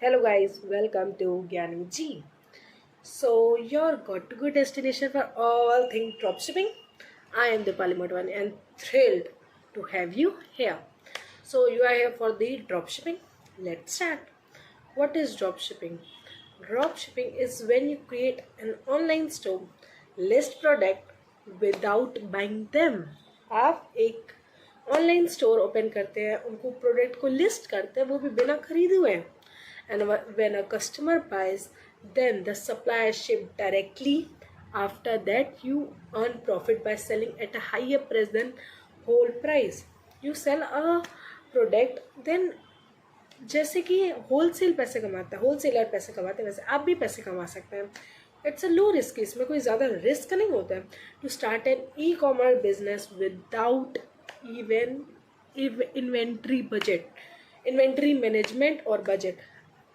Hello guys, welcome to Gyanu G. So your go-to destination for all things dropshipping. I am Dipali Motwani and thrilled to have you here. So you are here for the dropshipping. Let's start. What is dropshipping? Dropshipping is when you create an online store, list product without buying them. आप एक online store open करते हैं, उनको product को list करते हैं, वो भी बिना खरीदे हुए. And when a customer buys, then the supplier ship directly. After that, you earn profit by selling at a higher price than whole price. You sell a product, then जैसे कि होलसेल पैसे कमाता है, होलसेलर पैसे कमाते हैं, वैसे आप भी पैसे कमा सकते हैं. इट्स अ लो रिस्क, इसमें कोई ज़्यादा रिस्क नहीं होता है. To start an e commerce business without even inventory budget, inventory management और बजट.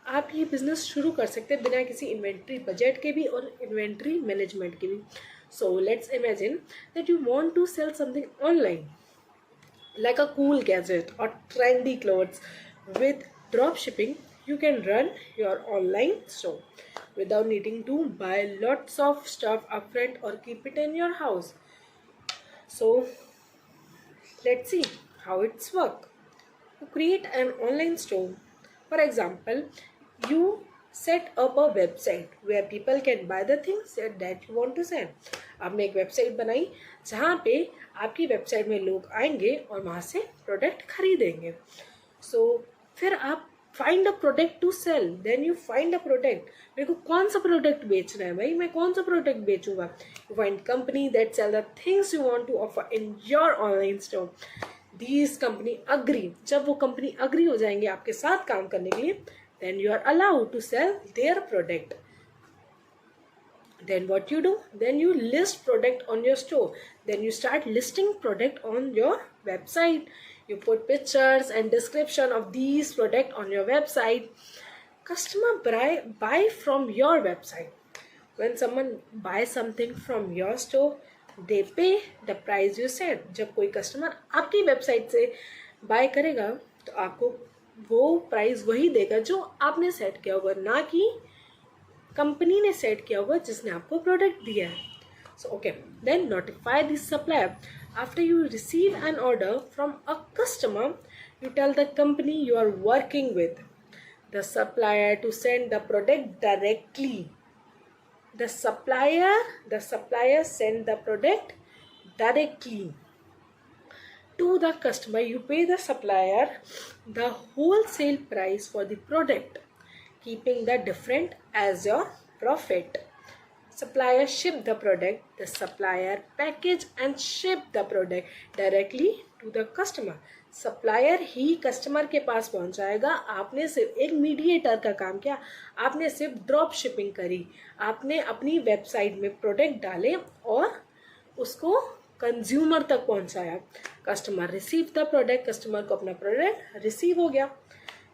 आप ये बिजनेस शुरू कर सकते हैं बिना किसी इन्वेंट्री बजट के भी और इन्वेंट्री मैनेजमेंट के भी. So let's imagine that you want to sell something online like a cool gadget or trendy clothes. With drop shipping, you can run your online store without needing to buy lots of stuff upfront or keep it in your house. So let's see how it's work. To create an online store, for example, you set up a website where people can buy the things that you want to sell. आपने एक website बनाई जहाँ पे आपकी website में लोग आएंगे और वहाँ से प्रोडक्ट खरीदेंगे. सो फिर आप find a product to sell. Then you find a product. मेरे को कौन सा प्रोडक्ट बेचना है भाई, मैं कौन सा प्रोडक्ट बेचूंगा. You find company that sell the things you want to offer in your online store. These company agree. जब वो कंपनी अग्री हो जाएंगे आपके साथ काम करने के लिए, then you are allowed to sell their product. Then what you do? Then you list product on your store. Then you start listing product on your website. You put pictures and description of these product on your website. Customer buy from your website. When someone buys something from your store, they pay the price you set. जब कोई customer आपकी website से bye करेगा तो आपको वो price वही देगा जो आपने सेट किया होगा, ना कि कंपनी ने सेट किया होगा जिसने आपको प्रोडक्ट दिया है. So okay, then notify this supplier. After you receive an order from a customer, you tell the company you are working with the supplier to send the product directly. The supplier send the product directly to the customer. You pay the supplier the wholesale price for the product, keeping the different as your profit. Supplier ship the product. The supplier package and ship the product directly to the customer. Supplier he customer के पास पहुंचाएगा. आपने सिर्फ एक mediator का काम किया. आपने सिर्फ ड्रॉप शिपिंग करी. आपने अपनी वेबसाइट में प्रोडक्ट डाले और उसको कंज्यूमर तक पहुंचाया. Customer receive the product. Customer को अपना प्रोडक्ट रिसीव हो गया.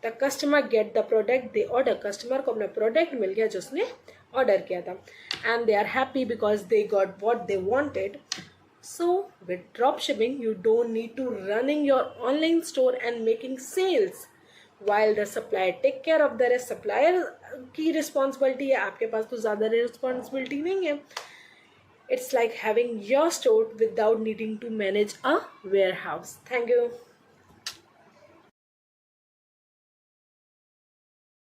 The customer get the product they order. Customer को अपना प्रोडक्ट मिल गया जो उसने ऑर्डर किया था. And they are happy because they got what they wanted. So with dropshipping, you don't need to running your online store and making sales while the supplier take care of the rest. Supplier की responsibility है, आपके पास तो ज़्यादा responsibility नहीं है. It's like having your store without needing to manage a warehouse. Thank you.